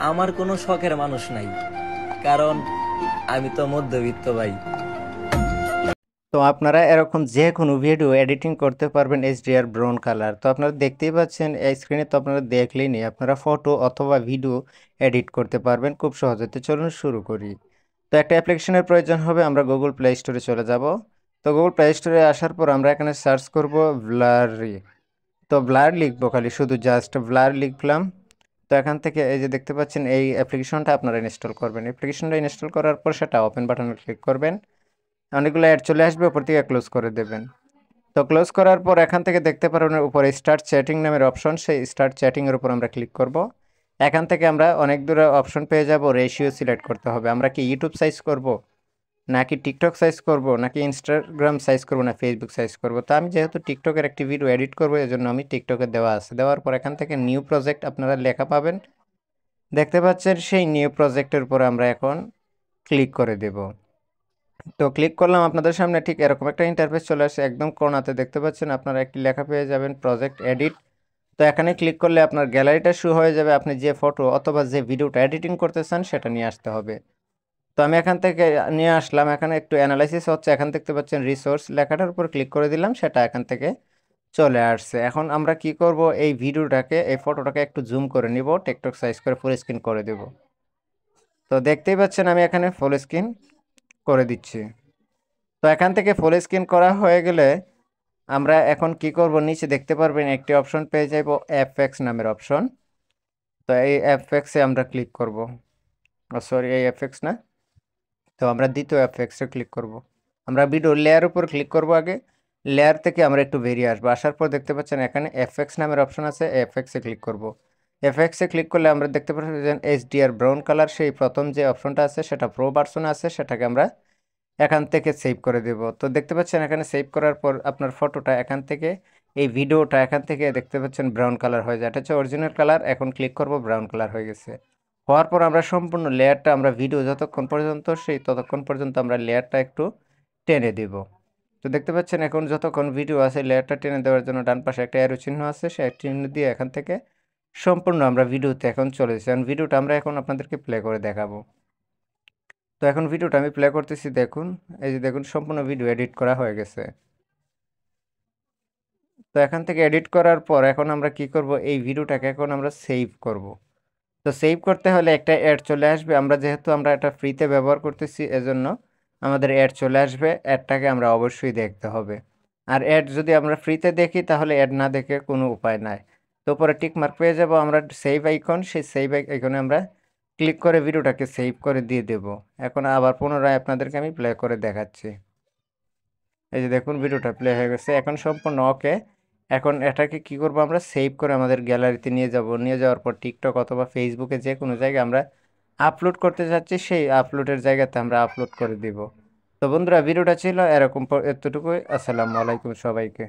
আমার কোনো শখের মানুষ নাই, কারণ আমি তো মধ্যবিত্ত ভাই। তো আপনারা এরকম যে কোনো ভিডিও এডিটিং করতে পারবেন এইচডিআর ব্রাউন কালার। তো আপনারা দেখতেই পাচ্ছেন এই স্ক্রিনে, তো আপনারা দেখলেই নি, আপনারা ফটো অথবা ভিডিও এডিট করতে পারবেন খুব সহজে। তো চলুন শুরু করি। তো একটা অ্যাপ্লিকেশনের প্রয়োজন হবে, আমরা গুগল প্লে স্টোরে চলে যাব। তো গুগল প্লে স্টোরে আসার পর আমরা এখানে সার্চ করব ব্লারি। তো ব্লার লিখবো, খালি শুধু জাস্ট ব্লার লিখলাম। তো এখান থেকে এই যে দেখতে পাচ্ছেন এই অ্যাপ্লিকেশনটা আপনারা ইনস্টল করবেন। অ্যাপ্লিকেশনটা ইনস্টল করার পর সেটা ওপেন বাটনে ক্লিক করবেন। অনেকগুলো অ্যাড চলে আসবে, উপর থেকে ক্লোজ করে দেবেন। তো ক্লোজ করার পর এখান থেকে দেখতে পারবেন উপরে স্টার্ট চ্যাটিং নামের অপশন, সেই স্টার্ট চ্যাটিংয়ের উপর আমরা ক্লিক করব। এখান থেকে আমরা অনেক দূরে অপশন পেয়ে যাব, রেশিও সিলেক্ট করতে হবে। আমরা কি ইউটিউব সাইজ করব, নাকি টিকটক সাইজ করব, নাকি ইনস্টাগ্রাম সাইজ করব, না ফেসবুক সাইজ করব। তো আমি যেহেতু টিকটকের একটি ভিডিও এডিট করব, এজন্য আমি টিকটকে দেওয়া আছে। দেওয়ার পর এখান থেকে নিউ প্রজেক্ট আপনারা লেখা পাবেন, দেখতে পাচ্ছেন। সেই নিউ প্রজেক্টের উপর আমরা এখন ক্লিক করে দেব। তো ক্লিক করলাম, আপনাদের সামনে ঠিক এরকম একটা ইন্টারফেস চলে আসে। একদম কোণাতে দেখতে পাচ্ছেন আপনারা একটি লেখা পেয়ে যাবেন, প্রজেক্ট এডিট। তো এখানে ক্লিক করলে আপনার গ্যালারিটা শো হয়ে যাবে। আপনি যে ফটো অথবা যে ভিডিওটা এডিটিং করতে চান সেটা নিয়ে আসতে হবে। তো আমি এখান থেকে নিয়ে আসলাম। এখানে একটু অ্যানালাইসিস হচ্ছে, এখান দেখতে পাচ্ছেন রিসোর্স লেখাটার উপর ক্লিক করে দিলাম, সেটা এখান থেকে চলে আসছে। এখন আমরা কি করব, এই ভিডিওটাকে, এই ফটোটাকে একটু জুম করে নিব, টিকটক সাইজ করে ফুল স্ক্রিন করে দেব। তো দেখতেই পাচ্ছেন আমি এখানে ফুল স্ক্রিন করে দিচ্ছি। তো এখান থেকে ফুল স্ক্রিন করা হয়ে গেলে আমরা এখন কি করব, নিচে দেখতে পারবেন একটি অপশন পেয়ে যাব, এফএক্স নামের অপশন। তো এই এফএক্সে আমরা ক্লিক করব। সরি, এই এফএক্স না, তো আমরা দ্বিতীয় এফএক্সে ক্লিক করব। আমরা ভিডিও লেয়ার উপর ক্লিক করব আগে। লেয়ার থেকে আমরা একটু বেরিয়ে আসবো। আসার পর দেখতে পাচ্ছেন এখানে এফএক্স নামের অপশন আছে, এফএক্সে ক্লিক করব। এফএক্সে ক্লিক করলে আমরা দেখতে পাচ্ছেন এইচডিআর ব্রাউন কালার, সেই প্রথম যে অপশনটা আছে সেটা প্রো ভার্সনে আছে, সেটাকে আমরা এখান থেকে সেভ করে দেব। তো দেখতে পাচ্ছেন এখানে সেভ করার পর আপনার ফটোটা এখান থেকে, এই ভিডিওটা এখান থেকে দেখতে পাচ্ছেন ব্রাউন কালার হয়ে যায়। এটা হচ্ছে অরিজিনাল কালার। এখন ক্লিক করব, ব্রাউন কালার হয়ে গেছে। হওয়ার পর আমরা সম্পূর্ণ লেয়ারটা, আমরা ভিডিও যতক্ষণ পর্যন্ত সেই ততক্ষণ পর্যন্ত আমরা লেয়ারটা একটু টেনে দেব। তো দেখতে পাচ্ছেন এখন যতক্ষণ ভিডিও আছে, লেয়ারটা টেনে দেওয়ার জন্য ডান পাশে একটা অ্যারো চিহ্ন আছে, সেই চিহ্ন দিয়ে এখান থেকে সম্পূর্ণ আমরা ভিডিওতে এখন চলে এসেছি। এখন ভিডিওটা আমরা এখন আপনাদেরকে প্লে করে দেখাবো। তো এখন ভিডিওটা আমি প্লে করতেছি, দেখুন। এই যে দেখুন, সম্পূর্ণ ভিডিও এডিট করা হয়ে গেছে। তো এখান থেকে এডিট করার পর এখন আমরা কি করব, এই ভিডিওটাকে এখন আমরা সেভ করব। তো সেভ করতে হলে একটা অ্যাড চলে আসবে। আমরা এটা ফ্রিতে ব্যবহার করতেছি, এজন্য আমাদের অ্যাড চলে আসবে। অ্যাডটাকে আমরা অবশ্যই দেখতে হবে। আর অ্যাড যদি আমরা ফ্রিতে দেখি, তাহলে অ্যাড না দেখে কোনো উপায় নাই। তো পরে টিক মার্ক পেয়ে যাব আমরা, সেভ আইকন, সেই সেভ আইকনে আমরা ক্লিক করে ভিডিওটাকে সেভ করে দিয়ে দেব। এখন আবার পুনরায় আপনাদেরকে আমি প্লে করে দেখাচ্ছি। এই যে দেখুন, ভিডিওটা প্লে হয়ে গেছে, এখন সম্পূর্ণ ওকে। এখন এটাকে কি করব, আমরা সেভ করে আমাদের গ্যালারিতে নিয়ে যাব। নিয়ে যাওয়ার পর টিকটক অথবা ফেসবুকে যে কোনো জায়গায় আমরা আপলোড করতে চাচ্ছি, সেই আপলোডের জায়গাতে আমরা আপলোড করে দিব। তো বন্ধুরা, ভিডিওটা ছিল এরকম, এতটুকুই। আসসালামু আলাইকুম সবাইকে।